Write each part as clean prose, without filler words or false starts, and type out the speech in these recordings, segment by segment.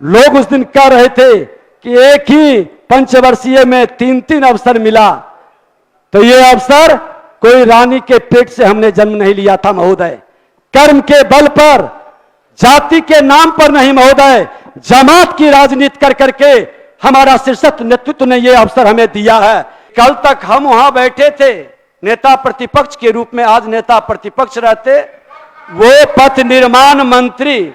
लोग उस दिन कह रहे थे कि एक ही पंचवर्षीय में 3-3 अवसर मिला, तो ये अवसर कोई रानी के पेट से हमने जन्म नहीं लिया था महोदय। कर्म के बल पर, जाति के नाम पर नहीं महोदय, जमात की राजनीति कर करके हमारा शीर्षस्थ नेतृत्व ने यह अवसर हमें दिया है। कल तक हम वहां बैठे थे नेता प्रतिपक्ष के रूप में, आज नेता प्रतिपक्ष रहते, वो पथ निर्माण मंत्री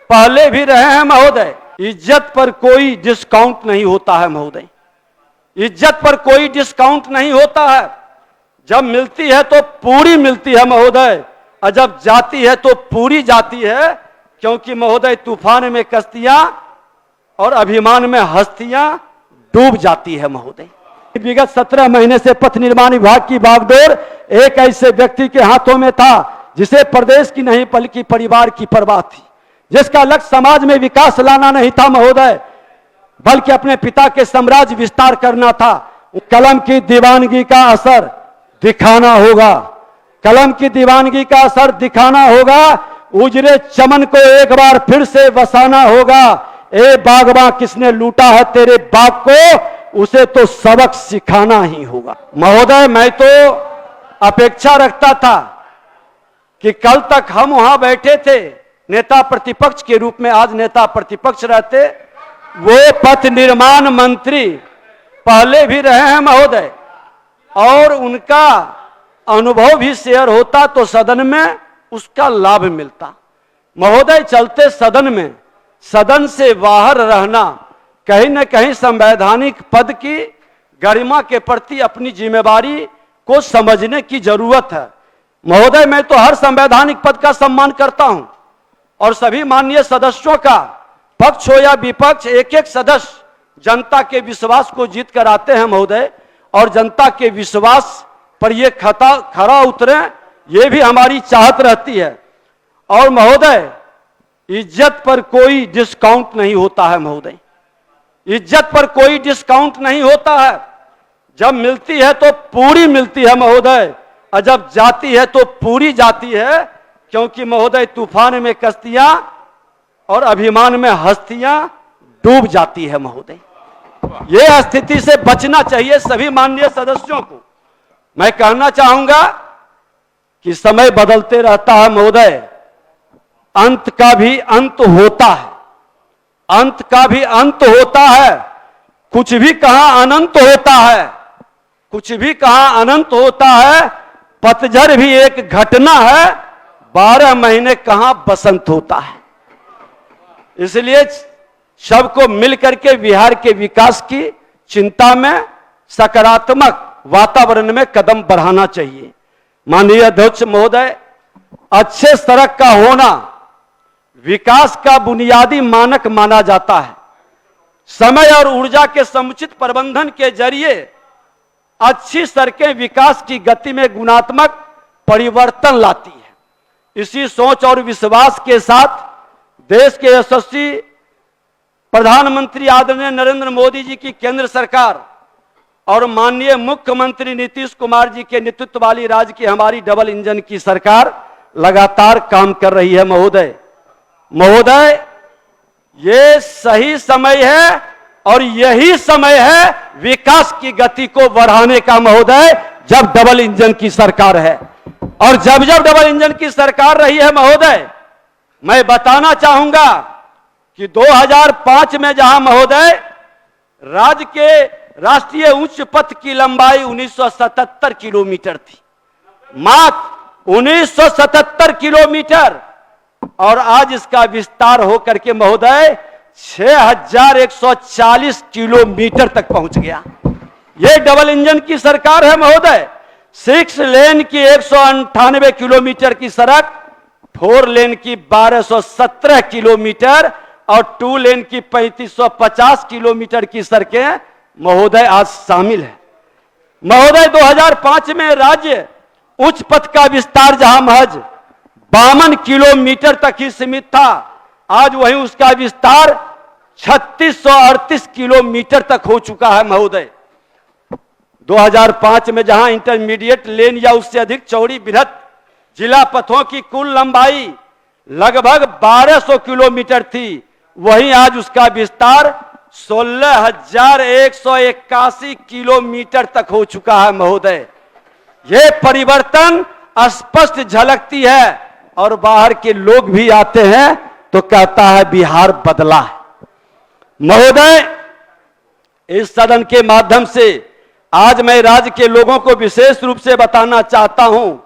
पहले भी रहे हैं महोदय। इज्जत पर कोई डिस्काउंट नहीं होता है महोदय, इज्जत पर कोई डिस्काउंट नहीं होता है। जब मिलती है तो पूरी मिलती है महोदय, और जब जाती है तो पूरी जाती है, क्योंकि महोदय तूफान में कश्तियां और अभिमान में हस्तियां डूब जाती है महोदय। विगत 17 महीने से पथ निर्माण विभाग की बागडोर एक ऐसे व्यक्ति के हाथों में था जिसे प्रदेश की नहीं बल्कि परिवार की परवाह थी, जिसका लक्ष्य समाज में विकास लाना नहीं था महोदय, बल्कि अपने पिता के साम्राज्य विस्तार करना था। कलम की दीवानगी का असर दिखाना होगा, कलम की दीवानगी का असर दिखाना होगा। उजरे चमन को एक बार फिर से बसाना होगा। ए बागबां किसने लूटा है तेरे बाग को, उसे तो सबक सिखाना ही होगा। महोदय मैं तो अपेक्षा रखता था कि कल तक हम वहां बैठे थे नेता प्रतिपक्ष के रूप में, आज नेता प्रतिपक्ष रहते, वो पथ निर्माण मंत्री पहले भी रहे हैं महोदय, और उनका अनुभव भी शेयर होता तो सदन में उसका लाभ मिलता। महोदय चलते सदन में, सदन से बाहर रहना, कहीं न कहीं संवैधानिक पद की गरिमा के प्रति अपनी जिम्मेवारी को समझने की जरूरत है। महोदय मैं तो हर संवैधानिक पद का सम्मान करता हूं, और सभी माननीय सदस्यों का, पक्ष हो या विपक्ष, एक एक सदस्य जनता के विश्वास को जीत कर आते हैं महोदय, और जनता के विश्वास पर ये खरा उतरे, ये भी हमारी चाहत रहती है। और महोदय इज्जत पर कोई डिस्काउंट नहीं होता है महोदय, इज्जत पर कोई डिस्काउंट नहीं होता है। जब मिलती है तो पूरी मिलती है महोदय, और जब जाती है तो पूरी जाती है, क्योंकि महोदय तूफान में कश्तियां और अभिमान में हस्तियां डूब जाती है महोदय। यह स्थिति से बचना चाहिए सभी माननीय सदस्यों को। मैं कहना चाहूंगा कि समय बदलते रहता है महोदय, अंत का भी अंत होता है, अंत का भी अंत होता है। कुछ भी कहां अनंत होता है, कुछ भी कहां अनंत होता है। पतझड़ भी एक घटना है, 12 महीने कहां बसंत होता है। इसलिए सबको मिलकर के बिहार के विकास की चिंता में सकारात्मक वातावरण में कदम बढ़ाना चाहिए। माननीय अध्यक्ष महोदय, अच्छे सड़क का होना विकास का बुनियादी मानक माना जाता है। समय और ऊर्जा के समुचित प्रबंधन के जरिए अच्छी सड़कें विकास की गति में गुणात्मक परिवर्तन लाती है। इसी सोच और विश्वास के साथ देश के यशस्वी प्रधानमंत्री आदरणीय नरेंद्र मोदी जी की केंद्र सरकार और माननीय मुख्यमंत्री नीतीश कुमार जी के नेतृत्व वाली राज्य की हमारी डबल इंजन की सरकार लगातार काम कर रही है महोदय। महोदय ये सही समय है, और यही समय है विकास की गति को बढ़ाने का महोदय, जब डबल इंजन की सरकार है। और जब जब डबल इंजन की सरकार रही है महोदय, मैं बताना चाहूंगा कि 2005 में जहां महोदय राज्य के राष्ट्रीय उच्च पथ की लंबाई 1977 किलोमीटर थी, मात्र 1977 किलोमीटर, और आज इसका विस्तार होकर के महोदय 6140 किलोमीटर तक पहुंच गया। यह डबल इंजन की सरकार है महोदय। 6 लेन की 198 किलोमीटर की सड़क, 4 लेन की 1217 किलोमीटर और 2 लेन की 3550 किलोमीटर की सड़कें महोदय आज शामिल है। महोदय 2005 में राज्य उच्च पथ का विस्तार जहां महज 52 किलोमीटर तक ही सीमित था, आज वहीं उसका विस्तार 3638 किलोमीटर तक हो चुका है महोदय। 2005 में जहां इंटरमीडिएट लेन या उससे अधिक चौड़ी बृहत जिला पथों की कुल लंबाई लगभग 1200 किलोमीटर थी, वहीं आज उसका विस्तार 16,181 किलोमीटर तक हो चुका है महोदय। ये परिवर्तन स्पष्ट झलकती है और बाहर के लोग भी आते हैं तो कहता है बिहार बदला है। महोदय, इस सदन के माध्यम से आज मैं राज्य के लोगों को विशेष रूप से बताना चाहता हूं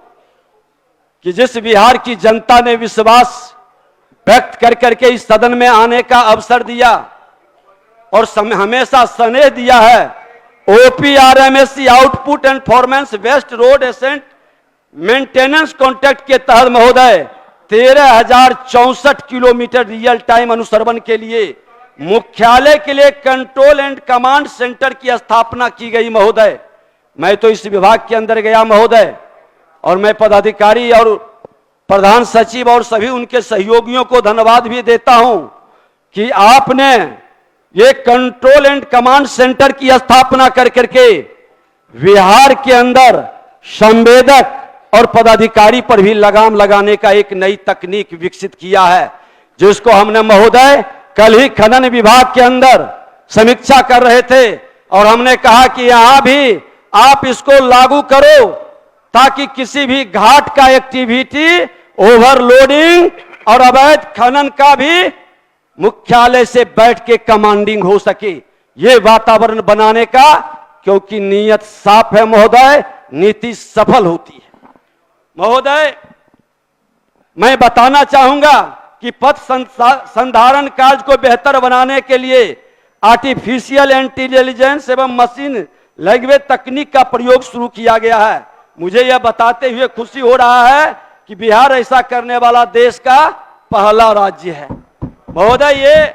कि जिस बिहार की जनता ने विश्वास व्यक्त कर करके इस सदन में आने का अवसर दिया और हमेशा स्नेह दिया है, OPRMSC output and performance based road asset maintenance contract के तहत महोदय 13,064 किलोमीटर रियल टाइम अनुश्रवण के लिए मुख्यालय के लिए कंट्रोल एंड कमांड सेंटर की स्थापना की गई महोदय। मैं तो इस विभाग के अंदर गया महोदय और मैं पदाधिकारी और प्रधान सचिव और सभी उनके सहयोगियों को धन्यवाद भी देता हूं कि आपने ये कंट्रोल एंड कमांड सेंटर की स्थापना कर करके बिहार के अंदर संवेदक और पदाधिकारी पर भी लगाम लगाने का एक नई तकनीक विकसित किया है, जिसको हमने महोदय कल ही खनन विभाग के अंदर समीक्षा कर रहे थे और हमने कहा कि यहां भी आप इसको लागू करो ताकि किसी भी घाट का एक्टिविटी ओवरलोडिंग और अवैध खनन का भी मुख्यालय से बैठ के कमांडिंग हो सके, ये वातावरण बनाने का, क्योंकि नीयत साफ है महोदय, नीति सफल होती है। महोदय, मैं बताना चाहूंगा कि पथ संधारण कार्य को बेहतर बनाने के लिए आर्टिफिशियल इंटेलिजेंस एवं मशीन लैंग्वेज तकनीक का प्रयोग शुरू किया गया है। मुझे यह बताते हुए खुशी हो रहा है कि बिहार ऐसा करने वाला देश का पहला राज्य है। महोदय, ये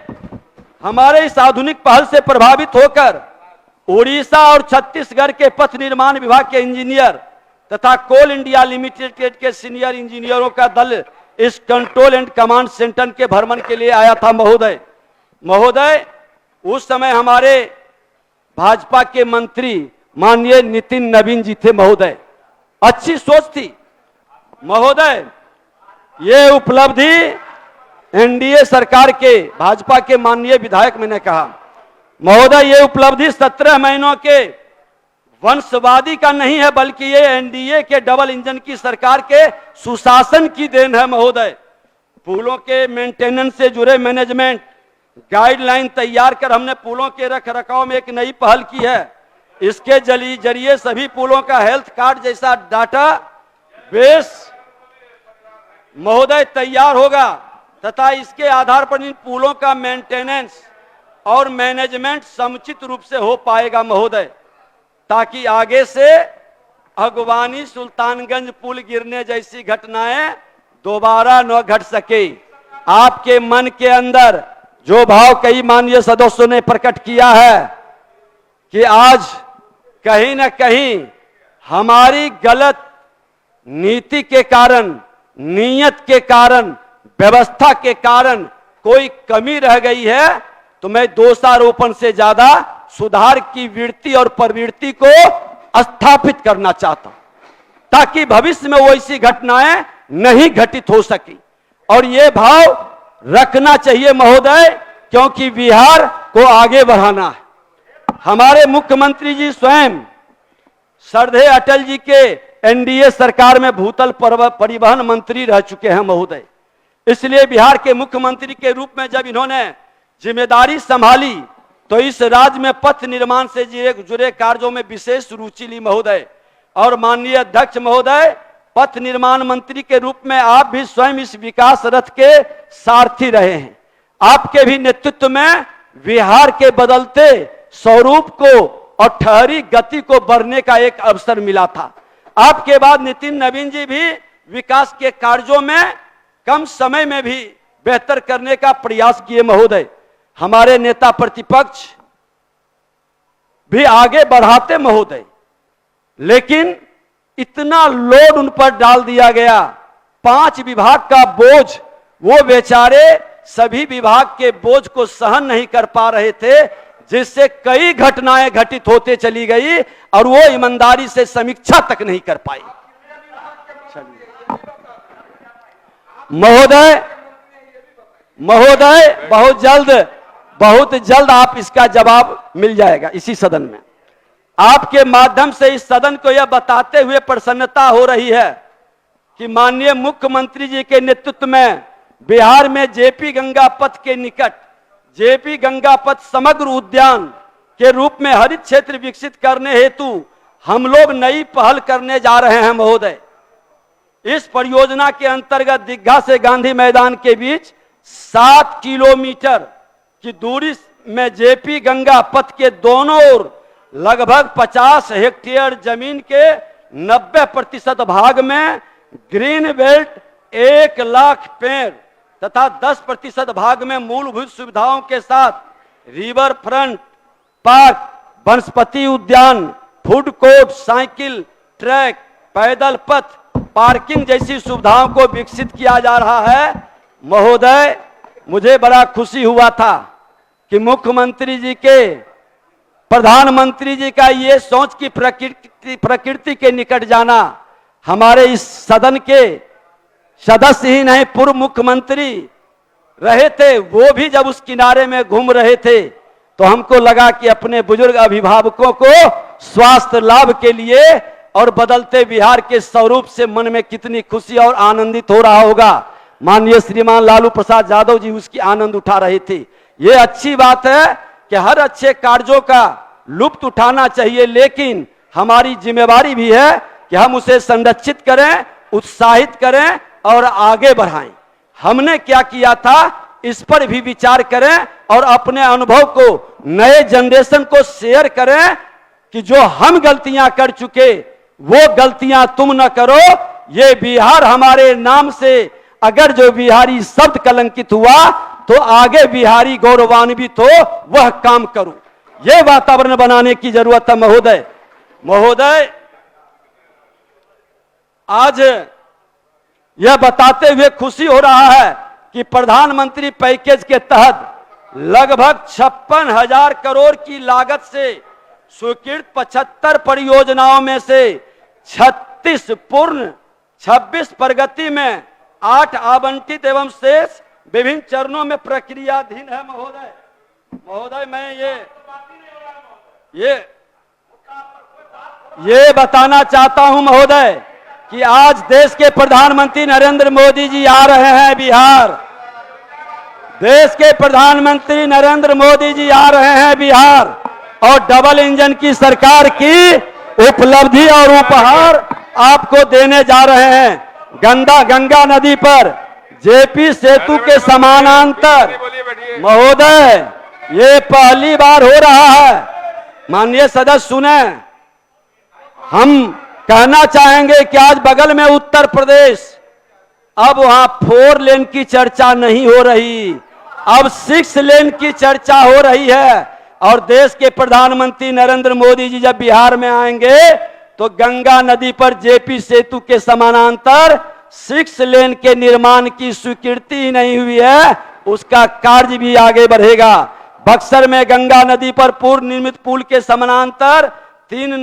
हमारे इस आधुनिक पहल से प्रभावित होकर उड़ीसा और छत्तीसगढ़ के पथ निर्माण विभाग के इंजीनियर तथा कोल इंडिया लिमिटेड के सीनियर इंजीनियरों का दल इस कंट्रोल एंड कमांड सेंटर के भ्रमण के लिए आया था महोदय, उस समय हमारे भाजपा के मंत्री माननीय नितिन नवीन जी थे महोदय। अच्छी सोच थी महोदय। ये उपलब्धि एनडीए सरकार के भाजपा के माननीय विधायक, मैंने कहा महोदय, ये उपलब्धि 17 महीनों के वंशवादी का नहीं है, बल्कि ये एनडीए के डबल इंजन की सरकार के सुशासन की देन है महोदय। पुलों के मेंटेनेंस से जुड़े मैनेजमेंट गाइडलाइन तैयार कर हमने पुलों के रखरखाव में एक नई पहल की है। इसके जरिए सभी पुलों का हेल्थ कार्ड जैसा डाटा बेस महोदय तैयार होगा तथा इसके आधार पर इन पुलों का मेंटेनेंस और मैनेजमेंट समुचित रूप से हो पाएगा महोदय, ताकि आगे से अगवानी सुल्तानगंज पुल गिरने जैसी घटनाएं दोबारा न घट सके। आपके मन के अंदर जो भाव कई माननीय सदस्यों ने प्रकट किया है कि आज कहीं न कहीं हमारी गलत नीति के कारण, नीयत के कारण, व्यवस्था के कारण कोई कमी रह गई है, तो मैं दोषारोपण से ज्यादा सुधार की वृत्ति और प्रवृत्ति को स्थापित करना चाहता हूं, ताकि भविष्य में वैसी घटनाएं नहीं घटित हो सकी। और ये भाव रखना चाहिए महोदय, क्योंकि बिहार को आगे बढ़ाना है। हमारे मुख्यमंत्री जी स्वयं श्रद्धेय अटल जी के एनडीए सरकार में भूतल परिवहन मंत्री रह चुके हैं महोदय। इसलिए बिहार के मुख्यमंत्री के रूप में जब इन्होंने जिम्मेदारी संभाली तो इस राज्य में पथ निर्माण से जुड़े कार्यों में विशेष रुचि ली महोदय। और माननीय अध्यक्ष महोदय, पथ निर्माण मंत्री के रूप में आप भी स्वयं इस विकास रथ के सारथी रहे हैं। आपके भी नेतृत्व में बिहार के बदलते स्वरूप को और ठहरी गति को बढ़ने का एक अवसर मिला था। आपके बाद नितिन नवीन जी भी विकास के कार्यों में कम समय में भी बेहतर करने का प्रयास किए महोदय। हमारे नेता प्रतिपक्ष भी आगे बढ़ाते महोदय, लेकिन इतना लोड उन पर डाल दिया गया, 5 विभाग का बोझ, वो बेचारे सभी विभाग के बोझ को सहन नहीं कर पा रहे थे, जिससे कई घटनाएं घटित होते चली गई और वो ईमानदारी से समीक्षा तक नहीं कर पाई महोदय। महोदय बहुत जल्द आप इसका जवाब मिल जाएगा इसी सदन में। आपके माध्यम से इस सदन को यह बताते हुए प्रसन्नता हो रही है कि माननीय मुख्यमंत्री जी के नेतृत्व में बिहार में जेपी गंगा पथ के निकट जेपी गंगा पथ समग्र उद्यान के रूप में हरित क्षेत्र विकसित करने हेतु हम लोग नई पहल करने जा रहे हैं महोदय। इस परियोजना के अंतर्गत दीघा से गांधी मैदान के बीच 7 किलोमीटर की दूरी में जेपी गंगा पथ के दोनों ओर लगभग 50 हेक्टेयर जमीन के 90% भाग में ग्रीन बेल्ट 1 लाख पेड़ तथा 10% भाग में मूलभूत सुविधाओं के साथ रिवर फ्रंट पार्क, वनस्पति उद्यान, फूड कोर्ट, साइकिल ट्रैक, पैदल पथ, पार्किंग जैसी सुविधाओं को विकसित किया जा रहा है। महोदय, मुझे बड़ा खुशी हुआ था कि मुख्यमंत्री जी के प्रधानमंत्री जी का ये सोच कि प्रकृति के निकट जाना हमारे इस सदन के सदस्य ही नहीं पूर्व मुख्यमंत्री रहे थे, वो भी जब उस किनारे में घूम रहे थे तो हमको लगा कि अपने बुजुर्ग अभिभावकों को स्वास्थ्य लाभ के लिए और बदलते बिहार के स्वरूप से मन में कितनी खुशी और आनंदित हो रहा होगा। माननीय श्रीमान लालू प्रसाद यादव जी उसकी आनंद उठा रहे थे। ये अच्छी बात है कि हर अच्छे कार्यों का लुत्फ उठाना चाहिए, लेकिन हमारी जिम्मेवारी भी है कि हम उसे संरक्षित करें, उत्साहित करें और आगे बढ़ाएं। हमने क्या किया था इस पर भी विचार करें और अपने अनुभव को नए जनरेशन को शेयर करें कि जो हम गलतियां कर चुके वो गलतियां तुम न करो। ये बिहार हमारे नाम से अगर जो बिहारी शब्द कलंकित हुआ तो आगे बिहारी गौरवान्वित हो वह काम करो। यह वातावरण बनाने की जरूरत है महोदय। महोदय, आज यह बताते हुए खुशी हो रहा है कि प्रधानमंत्री पैकेज के तहत लगभग 56,000 करोड़ की लागत से स्वीकृत 75 परियोजनाओं में से 36 पूर्ण, 26 प्रगति में, 8 आवंटित एवं शेष विभिन्न चरणों में प्रक्रियाधीन है महोदय। महोदय, मैं ये बताना चाहता हूं महोदय कि आज देश के प्रधानमंत्री नरेंद्र मोदी जी आ रहे हैं बिहार। देश के प्रधानमंत्री नरेंद्र मोदी जी आ रहे हैं बिहार और डबल इंजन की सरकार की उपलब्धि और उपहार आपको देने जा रहे हैं। गंगा नदी पर जेपी सेतु के समानांतर महोदय ये पहली बार हो रहा है। माननीय सदस्य सुने, हम कहना चाहेंगे कि आज बगल में उत्तर प्रदेश, अब वहां 4 लेन की चर्चा नहीं हो रही, अब 6 लेन की चर्चा हो रही है। और देश के प्रधानमंत्री नरेंद्र मोदी जी जब बिहार में आएंगे तो गंगा नदी पर जेपी सेतु के समानांतर 6 लेन के निर्माण की स्वीकृति ही नहीं हुई है, उसका कार्य भी आगे बढ़ेगा। बक्सर में गंगा नदी पर पूर्व निर्मित पुल के समानांतर 3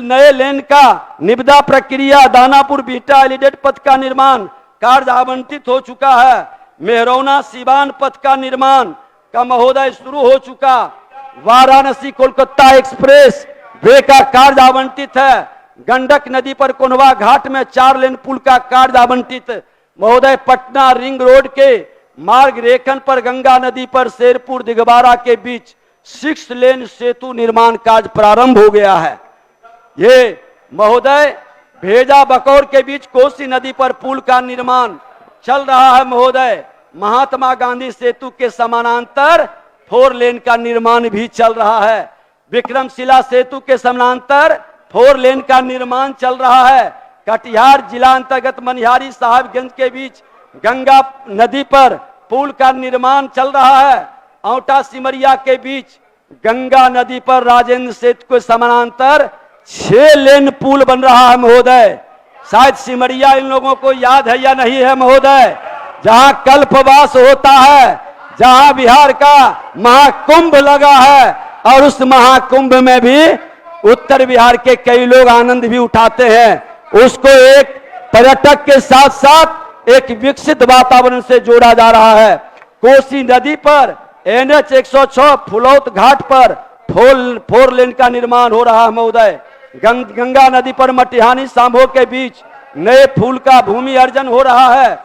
नए लेन का निविदा प्रक्रिया, दानापुर बिहटा एलिवेटेड पथ का निर्माण कार्य आवंटित हो चुका है। मेहरौना सीवान पथ का निर्माण का महोदय शुरू हो चुका। वाराणसी कोलकाता एक्सप्रेस वे का कार्य आवंटित है। गंडक नदी पर कोनवा घाट में 4 लेन पुल का कार्य आवंटित। महोदय, पटना रिंग रोड के मार्ग रेखन पर गंगा नदी पर शेरपुर दिगवारा के बीच 6 लेन सेतु निर्माण कार्य प्रारंभ हो गया है। ये महोदय, भेजा बकौर के बीच कोसी नदी पर पुल का निर्माण चल रहा है महोदय। महात्मा गांधी सेतु के समानांतर 4 लेन का निर्माण भी चल रहा है। विक्रमशिला सेतु के समानांतर 4 लेन का निर्माण चल रहा है। कटिहार जिला अंतर्गत मनिहारी साहिबगंज के बीच गंगा नदी पर पुल का निर्माण चल रहा है। औटा सिमरिया के बीच गंगा नदी पर राजेंद्र सेतु के समानांतर 6 लेन पुल बन रहा है महोदय। शायद सिमरिया इन लोगों को याद है या नहीं है महोदय, जहां कल्पवास होता है, जहां बिहार का महाकुंभ लगा है और उस महाकुंभ में भी उत्तर बिहार के कई लोग आनंद भी उठाते हैं। उसको एक पर्यटक के साथ साथ एक विकसित वातावरण से जोड़ा जा रहा है। कोसी नदी पर NH 106 फुलौत घाट पर फोर लेन का निर्माण हो रहा है महोदय। गंगा नदी पर मटिहानी सांभो के बीच नए पुल का भूमि अर्जन हो रहा है।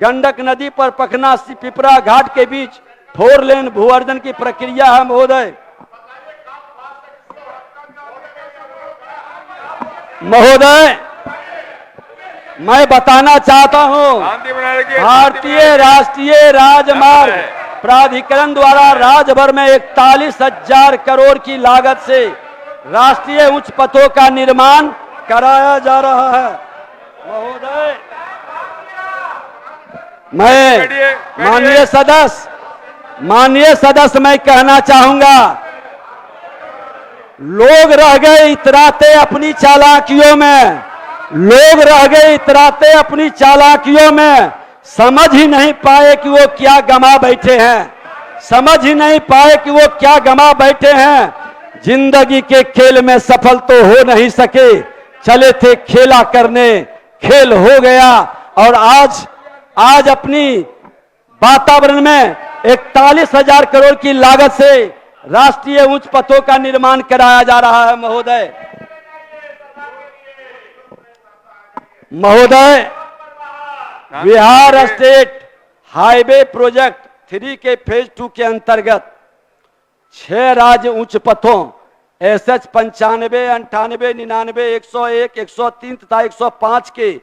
गंडक नदी पर पखना पिपरा घाट के बीच 4 लेन भू अर्जन की प्रक्रिया है महोदय। महोदय, मैं बताना चाहता हूं, भारतीय राष्ट्रीय राजमार्ग प्राधिकरण द्वारा राज्य भर में 41,000 करोड़ की लागत से राष्ट्रीय उच्च पथों का निर्माण कराया जा रहा है महोदय। मैं माननीय सदस्य मैं कहना चाहूंगा, लोग रह गए इतराते अपनी चालाकियों में, लोग रह गए इतराते अपनी चालाकियों में, समझ ही नहीं पाए कि वो क्या गमा बैठे हैं, समझ ही नहीं पाए कि वो क्या गमा बैठे हैं। जिंदगी के खेल में सफल तो हो नहीं सके, चले थे खेला करने, खेल हो गया और आज अपनी वातावरण में 41,000 करोड़ की लागत से राष्ट्रीय उच्च पथों का निर्माण कराया जा रहा है महोदय। बिहार स्टेट हाईवे प्रोजेक्ट 3 के फेज 2 के अंतर्गत 6 राज्य उच्च पथों SH 95, 98, 99, 101, 103 तथा 105 के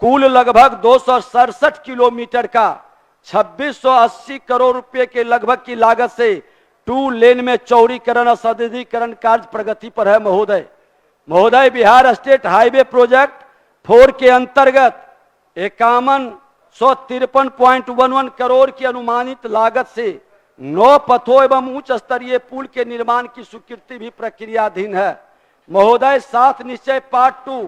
कुल लगभग 267 किलोमीटर का 2680 करोड़ रुपए के लगभग की लागत से 2 लेन में चौड़ीकरण और सौंदर्यीकरण कार्य प्रगति पर है महोदय। बिहार स्टेट हाईवे प्रोजेक्ट 4 के अंतर्गत 5153.11 करोड़ की अनुमानित लागत से 9 पथों एवं उच्च स्तरीय पुल के निर्माण की स्वीकृति भी प्रक्रियाधीन है महोदय। 7 निश्चय पार्ट 2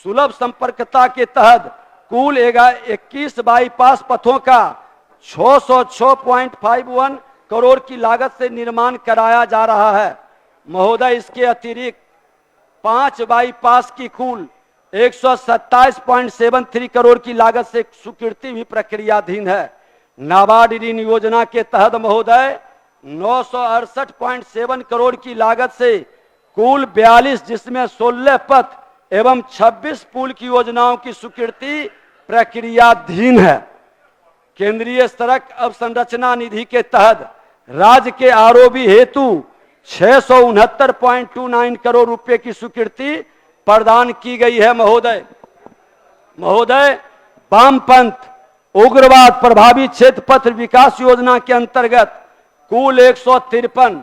सुलभ संपर्कता के तहत कुल 21 बाईपास पथों का 606.51 करोड़ की लागत से निर्माण कराया जा रहा है महोदय। इसके अतिरिक्त 5 बाईपास की कुल 127.73 करोड़ की लागत से स्वीकृति भी प्रक्रियाधीन है। नाबार्ड ऋण योजना के तहत महोदय 968.7 करोड़ की लागत से कुल 42 जिसमें 16 पथ एवं 26 पुल की योजनाओं की स्वीकृति प्रक्रियाधीन है। केंद्रीय सड़क अवसंरचना निधि के तहत राज्य के आरओबी हेतु 669.29 करोड़ रुपए की स्वीकृति प्रदान की गई है महोदय। वामपंथ उग्रवाद प्रभावित क्षेत्र पथ विकास योजना के अंतर्गत कुल 153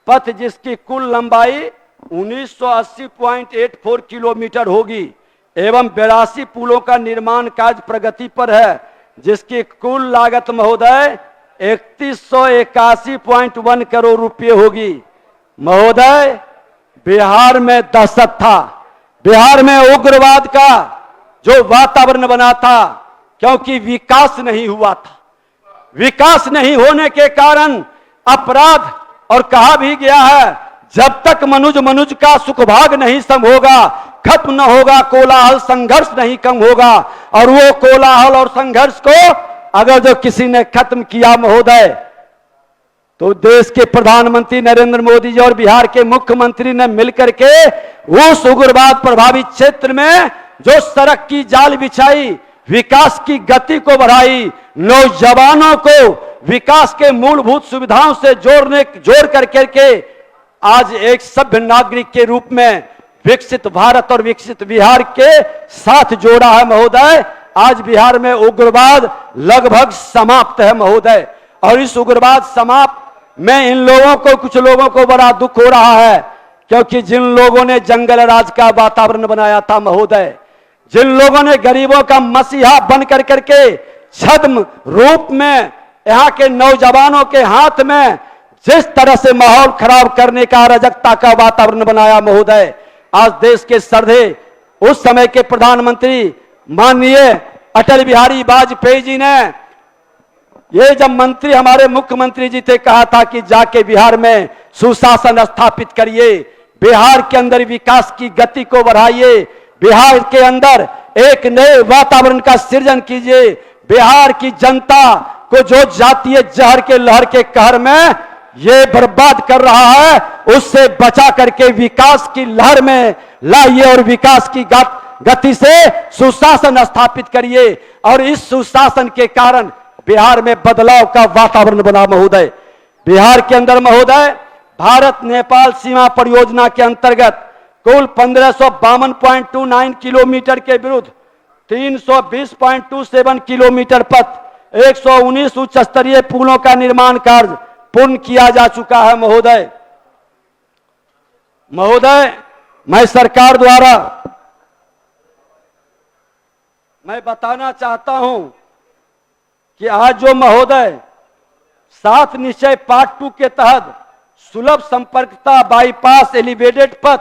पथ जिसकी कुल लंबाई 1980.84 किलोमीटर होगी एवं 82 पुलों का निर्माण कार्य प्रगति पर है जिसकी कुल लागत महोदय 3181.1 करोड़ रुपए होगी महोदय। बिहार में दहशत था, बिहार में उग्रवाद का जो वातावरण बना था क्योंकि विकास नहीं हुआ था। विकास नहीं होने के कारण अपराध और कहा भी गया है जब तक मनुज का सुखभाग नहीं सम होगा, खत्म न होगा कोलाहल, संघर्ष नहीं कम होगा। और वो कोलाहल और संघर्ष को अगर जो किसी ने खत्म किया महोदय तो देश के प्रधानमंत्री नरेंद्र मोदी जी और बिहार के मुख्यमंत्री ने मिलकर के उस उग्रवाद प्रभावित क्षेत्र में जो सड़क की जाल बिछाई, विकास की गति को बढ़ाई, नौजवानों को विकास के मूलभूत सुविधाओं से जोड़ करके आज एक सभ्य नागरिक के रूप में विकसित भारत और विकसित बिहार के साथ जोड़ा है महोदय। आज बिहार में उग्रवाद लगभग समाप्त है महोदय। और इस उग्रवाद समाप्त में इन लोगों को, कुछ लोगों को बड़ा दुख हो रहा है क्योंकि जिन लोगों ने जंगल राज का वातावरण बनाया था महोदय, जिन लोगों ने गरीबों का मसीहा बन करके छद्म रूप में यहाँ के नौजवानों के हाथ में जिस तरह से माहौल खराब करने का, अराजकता का वातावरण बनाया महोदय, आज देश के श्रद्धेय उस समय के प्रधानमंत्री माननीय अटल बिहारी वाजपेयी जी ने ये जब मंत्री हमारे मुख्यमंत्री जी थे कहा था कि जाके बिहार में सुशासन स्थापित करिए, बिहार के अंदर विकास की गति को बढ़ाइए, बिहार के अंदर एक नए वातावरण का सृजन कीजिए, बिहार की जनता को जो जातीय जहर के लहर के कहर में ये बर्बाद कर रहा है, उससे बचा करके विकास की लहर में लाइए और विकास की गति से सुशासन स्थापित करिए। और इस सुशासन के कारण बिहार में बदलाव का वातावरण बना। महोदय, बिहार के अंदर महोदय भारत नेपाल सीमा परियोजना के अंतर्गत कुल 1552.29 किलोमीटर के विरुद्ध 320.27 किलोमीटर पथ, 119 उच्च स्तरीय पुलों का निर्माण कार्य पूर्ण किया जा चुका है। महोदय, मैं सरकार द्वारा मैं बताना चाहता हूं कि आज जो महोदय 7 निश्चय पार्ट 2 के तहत सुलभ संपर्कता बाईपास एलिवेटेड पथ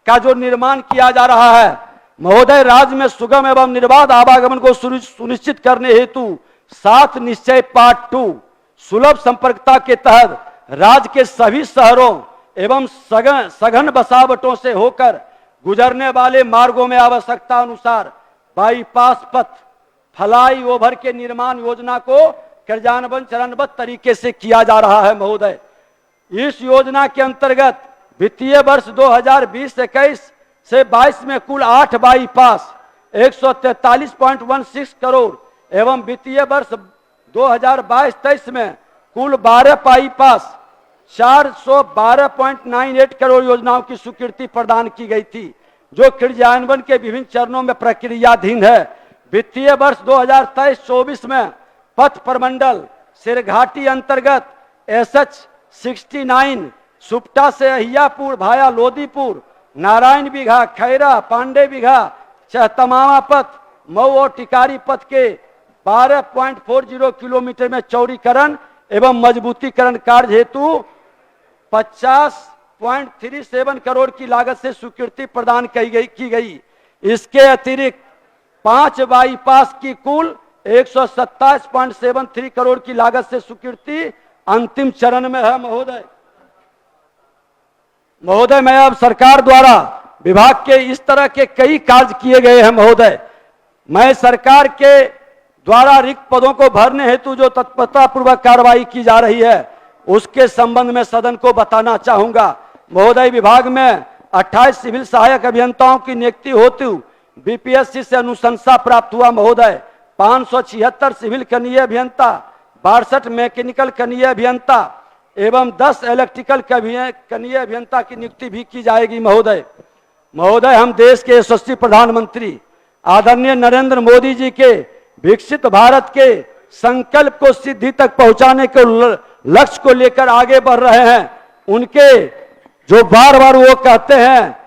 का जो निर्माण किया जा रहा है महोदय, राज्य में सुगम एवं निर्बाध आवागमन को सुनिश्चित करने हेतु 7 निश्चय पार्ट 2 सुलभ संपर्कता के तहत राज्य के सभी शहरों एवं सघन बसावटों से होकर गुजरने वाले मार्गों में आवश्यकता अनुसार बाईपास पथ, फ्लाई ओवर के निर्माण योजना को क्रियान्वयन चरणबद्ध तरीके से किया जा रहा है। महोदय, इस योजना के अंतर्गत वित्तीय वर्ष 2020-21 से 22 में कुल 8 बाईपास 143.16 करोड़ एवं वित्तीय वर्ष 2022-23 में कुल 12 बाईपास 412.98 करोड़ योजनाओं की स्वीकृति प्रदान की गई थी, जो क्रियान्वयन के विभिन्न चरणों में प्रक्रियाधीन है। वित्तीय वर्ष 2023-24 में पथ प्रमंडल सिरघाटी अंतर्गत SH 69 सुप्टा से अहियापुर भाया लोदीपुर, नारायण बिघा, खैरा, पांडे बिघा, चहतमावा पथ, मऊ और टिकारी पथ के 12.40 किलोमीटर में चौड़ीकरण एवं मजबूतीकरण कार्य हेतु 50.37 करोड़ की लागत से स्वीकृति प्रदान की गई। इसके अतिरिक्त 5 बाईपास की कुल 127.73 करोड़ की लागत से स्वीकृति अंतिम चरण में है। महोदय, मैं अब सरकार द्वारा विभाग के इस तरह के कई कार्य किए गए हैं। महोदय, मैं सरकार के द्वारा रिक्त पदों को भरने हेतु जो तत्परता पूर्वक कार्रवाई की जा रही है उसके संबंध में सदन को बताना चाहूंगा। महोदय, विभाग में 28 सिविल सहायक अभियंताओं की नियुक्ति हेतु बीपीएससी से अनुशंसा प्राप्त हुआ। महोदय, 576 सिविल कनीय अभियंता, 62 मैकेनिकल कनीय अभियंता एवं 10 इलेक्ट्रिकल कनीय अभियंता की नियुक्ति भी की जाएगी। महोदय, हम देश के यशस्वी प्रधानमंत्री आदरणीय नरेंद्र मोदी जी के विकसित भारत के संकल्प को सिद्धि तक पहुंचाने के लक्ष्य को लेकर आगे बढ़ रहे हैं। उनके जो बार बार वो कहते हैं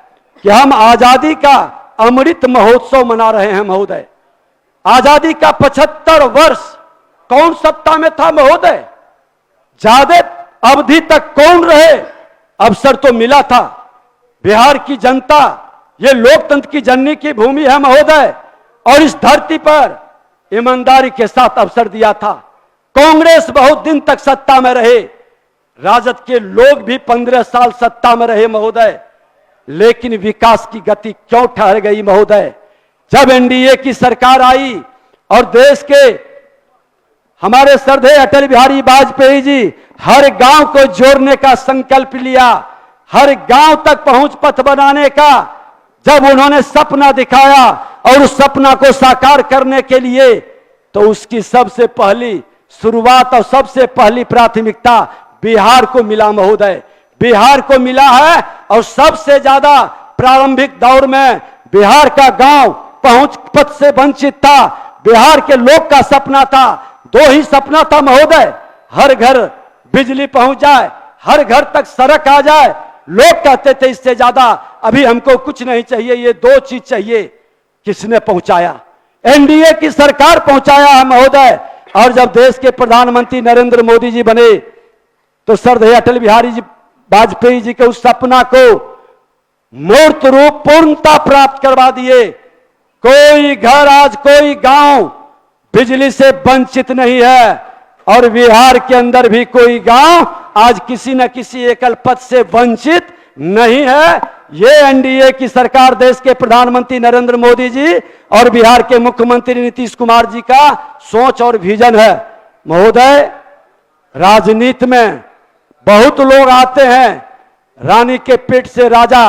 कि हम आजादी का अमृत महोत्सव मना रहे हैं। महोदय, आजादी का 75 वर्ष कौन सत्ता में था? महोदय, ज्यादा अवधि तक कौन रहे? अवसर तो मिला था। बिहार की जनता ये लोकतंत्र की जननी की भूमि है। महोदय, और इस धरती पर ईमानदारी के साथ अवसर दिया था। कांग्रेस बहुत दिन तक सत्ता में रहे, राजद के लोग भी 15 साल सत्ता में रहे। महोदय, लेकिन विकास की गति क्यों ठहर गई? महोदय, जब एनडीए की सरकार आई और देश के हमारे श्रद्धेय अटल बिहारी वाजपेयी जी हर गांव को जोड़ने का संकल्प लिया, हर गांव तक पहुंच पथ बनाने का जब उन्होंने सपना दिखाया और उस सपना को साकार करने के लिए तो उसकी सबसे पहली शुरुआत और सबसे पहली प्राथमिकता बिहार को मिला। महोदय, बिहार को मिला है और सबसे ज्यादा प्रारंभिक दौर में बिहार का गांव पहुंच पथ से वंचित था। बिहार के लोग का सपना था, 2 ही सपना था। महोदय, हर घर बिजली पहुंच जाए, हर घर तक सड़क आ जाए। लोग कहते थे इससे ज्यादा अभी हमको कुछ नहीं चाहिए, ये 2 चीज चाहिए। किसने पहुंचाया? एनडीए की सरकार पहुंचाया है। महोदय, और जब देश के प्रधानमंत्री नरेंद्र मोदी जी बने तो श्रद्धेय अटल बिहारी जी वाजपेयी जी के उस सपना को मूर्त रूप पूर्णता प्राप्त करवा दिए। कोई घर, आज कोई गांव बिजली से वंचित नहीं है और बिहार के अंदर भी कोई गांव आज किसी न किसी एकल पथ से वंचित नहीं है। ये एनडीए की सरकार, देश के प्रधानमंत्री नरेंद्र मोदी जी और बिहार के मुख्यमंत्री नीतीश कुमार जी का सोच और विजन है। महोदय, राजनीति में बहुत लोग आते हैं, रानी के पेट से राजा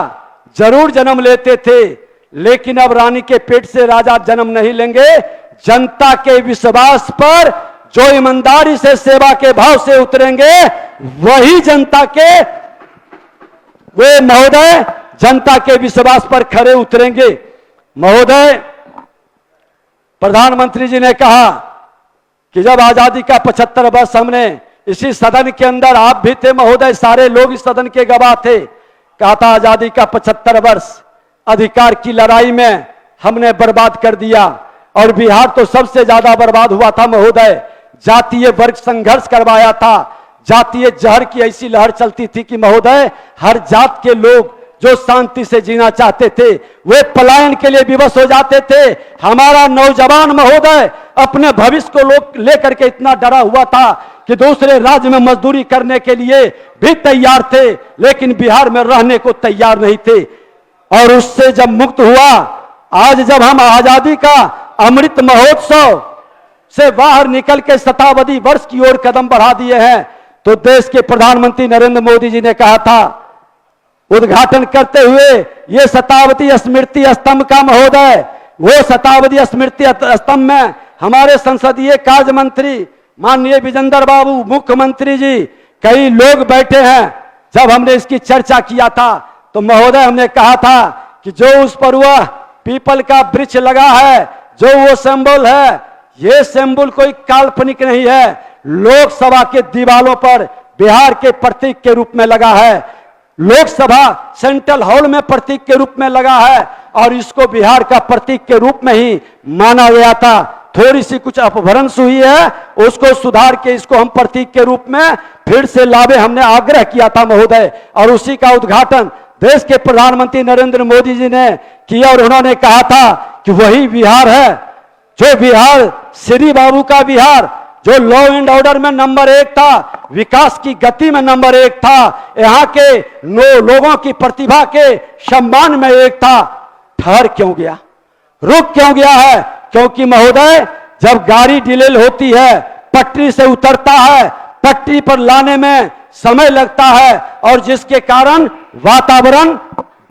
जरूर जन्म लेते थे, लेकिन अब रानी के पेट से राजा जन्म नहीं लेंगे। जनता के विश्वास पर जो ईमानदारी से सेवा के भाव से उतरेंगे, वही जनता के, वे महोदय जनता के विश्वास पर खरे उतरेंगे। महोदय, प्रधानमंत्री जी ने कहा कि जब आजादी का 75 वर्ष हमने इसी सदन के अंदर, आप भी थे महोदय, सारे लोग इस सदन के गवाह थे, कहा था आजादी का 75 वर्ष अधिकार की लड़ाई में हमने बर्बाद कर दिया, और बिहार तो सबसे ज्यादा बर्बाद हुआ था महोदय। जातीय वर्ग संघर्ष करवाया था, जातीय जहर की ऐसी लहर चलती थी कि महोदय हर जात के लोग जो शांति से जीना चाहते थे वे पलायन के लिए विवश हो जाते थे। हमारा नौजवान महोदय अपने भविष्य को लेकर के इतना डरा हुआ था कि दूसरे राज्य में मजदूरी करने के लिए भी तैयार थे, लेकिन बिहार में रहने को तैयार नहीं थे। और उससे जब मुक्त हुआ, आज जब हम आजादी का अमृत महोत्सव से बाहर निकल के शताब्दी वर्ष की ओर कदम बढ़ा दिए हैं, तो देश के प्रधानमंत्री नरेंद्र मोदी जी ने कहा था उद्घाटन करते हुए, ये शताब्दी स्मृति स्तंभ का महोदय, वो शताब्दी स्मृति स्तंभ में हमारे संसदीय कार्य मंत्री माननीय विजेंद्र बाबू, मुख्यमंत्री जी, कई लोग बैठे हैं। जब हमने इसकी चर्चा किया था तो महोदय हमने कहा था कि जो उस पर वह पीपल का वृक्ष लगा है, जो वो सिंबल है, ये सिंबल कोई काल्पनिक नहीं है, लोकसभा के दीवारों पर बिहार के प्रतीक के रूप में लगा है, लोकसभा सेंट्रल हॉल में प्रतीक के रूप में लगा है, और इसको बिहार का प्रतीक के रूप में ही माना गया था। थोड़ी सी कुछ अपभ्रंश हुई है, उसको सुधार के इसको हम प्रतीक के रूप में फिर से लावे, हमने आग्रह किया था महोदय, और उसी का उद्घाटन देश के प्रधानमंत्री नरेंद्र मोदी जी ने किया। और उन्होंने कहा था कि वही बिहार है जो बिहार श्री बाबू का बिहार, जो लॉ एंड ऑर्डर में नंबर 1 था, विकास की गति में नंबर 1 था, यहाँ के लोगों की प्रतिभा के सम्मान में 1 था। ठहर क्यों गया, रुक क्यों गया है? क्योंकि महोदय जब गाड़ी डिले होती है, पटरी से उतरता है, पटरी पर लाने में समय लगता है, और जिसके कारण वातावरण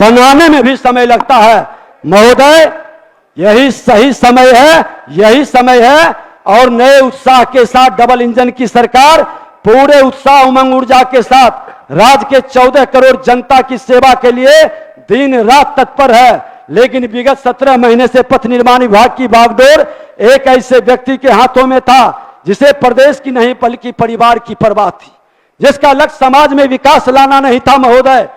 बनाने में भी समय लगता है। महोदय यही सही समय है, यही समय है, और नए उत्साह के साथ डबल इंजन की सरकार पूरे उत्साह उमंग ऊर्जा के साथ राज्य के 14 करोड़ जनता की सेवा के लिए दिन रात तत्पर है। लेकिन विगत 17 महीने से पथ निर्माण विभाग की बागडोर एक ऐसे व्यक्ति के हाथों में था जिसे प्रदेश की नहीं बल्कि परिवार की परवाह थी, जिसका लक्ष्य समाज में विकास लाना नहीं था महोदय,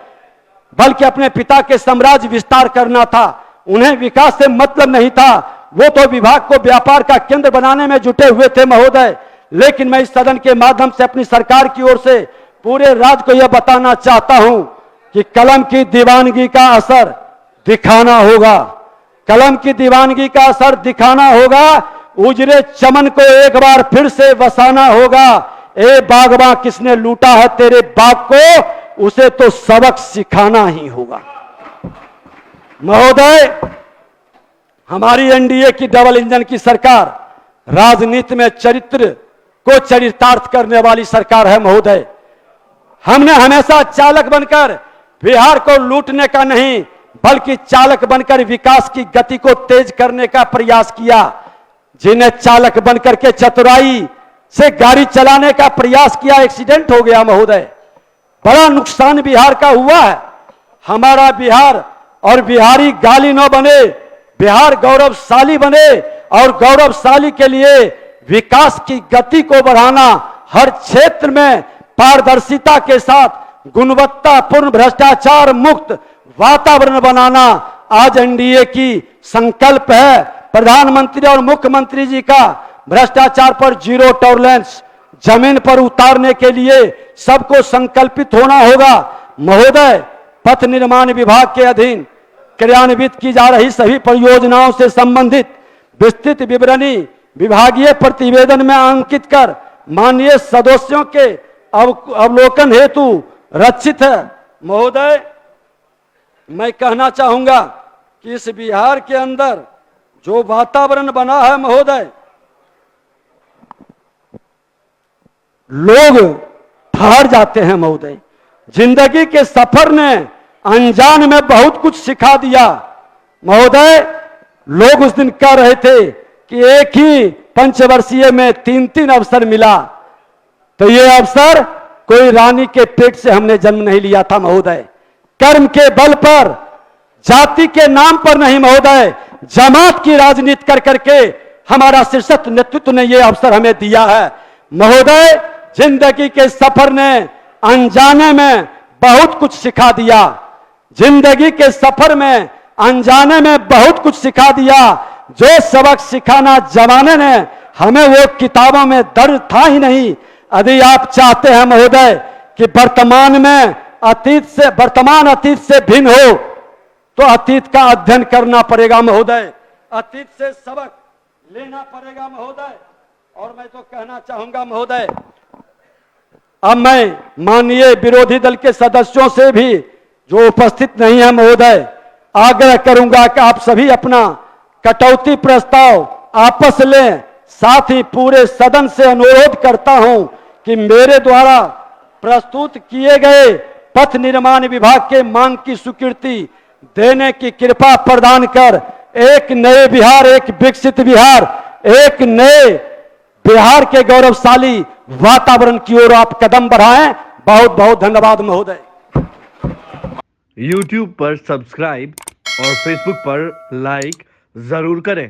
बल्कि अपने पिता के साम्राज्य विस्तार करना था। उन्हें विकास से मतलब नहीं था, वो तो विभाग को व्यापार का केंद्र बनाने में जुटे हुए थे महोदय। लेकिन मैं इस सदन के माध्यम से अपनी सरकार की ओर से पूरे राज्य को यह बताना चाहता हूं कि कलम की दीवानगी का असर दिखाना होगा, कलम की दीवानगी का असर दिखाना होगा। उजरे चमन को एक बार फिर से बसाना होगा। ए बागबां किसने लूटा है तेरे बाग को, उसे तो सबक सिखाना ही होगा। महोदय हमारी एनडीए की डबल इंजन की सरकार राजनीति में चरित्र को चरितार्थ करने वाली सरकार है महोदय। हमने हमेशा चालक बनकर बिहार को लूटने का नहीं, बल्कि चालक बनकर विकास की गति को तेज करने का प्रयास किया। जिन्हें चालक बनकर के चतुराई से गाड़ी चलाने का प्रयास किया, एक्सीडेंट हो गया महोदय, बड़ा नुकसान बिहार का हुआ है। हमारा बिहार और बिहारी गाली न बने, बिहार गौरवशाली बने, और गौरवशाली के लिए विकास की गति को बढ़ाना, हर क्षेत्र में पारदर्शिता के साथ गुणवत्तापूर्ण भ्रष्टाचार मुक्त वातावरण बनाना आज एनडीए की संकल्प है। प्रधानमंत्री और मुख्यमंत्री जी का भ्रष्टाचार पर जीरो टॉलरेंस जमीन पर उतारने के लिए सबको संकल्पित होना होगा। महोदय पथ निर्माण विभाग के अधीन क्रियान्वित की जा रही सभी परियोजनाओं से संबंधित विस्तृत विवरणी विभागीय प्रतिवेदन में अंकित कर माननीय सदस्यों के अवलोकन हेतु रचित है। महोदय मैं कहना चाहूंगा कि इस बिहार के अंदर जो वातावरण बना है महोदय, लोग ठहर जाते हैं महोदय। जिंदगी के सफर ने अनजान में बहुत कुछ सिखा दिया महोदय। लोग उस दिन कह रहे थे कि एक ही पंचवर्षीय में 3-3 अवसर मिला, तो ये अवसर कोई रानी के पेट से हमने जन्म नहीं लिया था महोदय। कर्म के बल पर, जाति के नाम पर नहीं महोदय, जमात की राजनीति कर करके हमारा शीर्षस्थ नेतृत्व ने यह अवसर हमें दिया है महोदय। जिंदगी के सफर ने अनजाने में बहुत कुछ सिखा दिया। जिंदगी के सफर में अनजाने में बहुत कुछ सिखा दिया। जो सबक सिखाना जमाने ने हमें वो किताबों में दर्ज था ही नहीं। यदि आप चाहते हैं महोदय कि वर्तमान अतीत से भिन्न हो, तो अतीत का अध्ययन करना पड़ेगा महोदय, अतीत से सबक लेना पड़ेगा महोदय। और मैं तो कहना चाहूंगा महोदय, अब मैं माननीय विरोधी दल के सदस्यों से भी जो उपस्थित नहीं है महोदय, आग्रह करूंगा कि आप सभी अपना कटौती प्रस्ताव आपस लें। साथ ही पूरे सदन से अनुरोध करता हूं कि मेरे द्वारा प्रस्तुत किए गए पथ निर्माण विभाग के मांग की स्वीकृति देने की कृपा प्रदान कर एक नए बिहार, एक विकसित बिहार, एक नए बिहार के गौरवशाली वातावरण की ओर आप कदम बढ़ाएं। बहुत बहुत धन्यवाद महोदय। YouTube पर सब्सक्राइब और Facebook पर लाइक जरूर करें।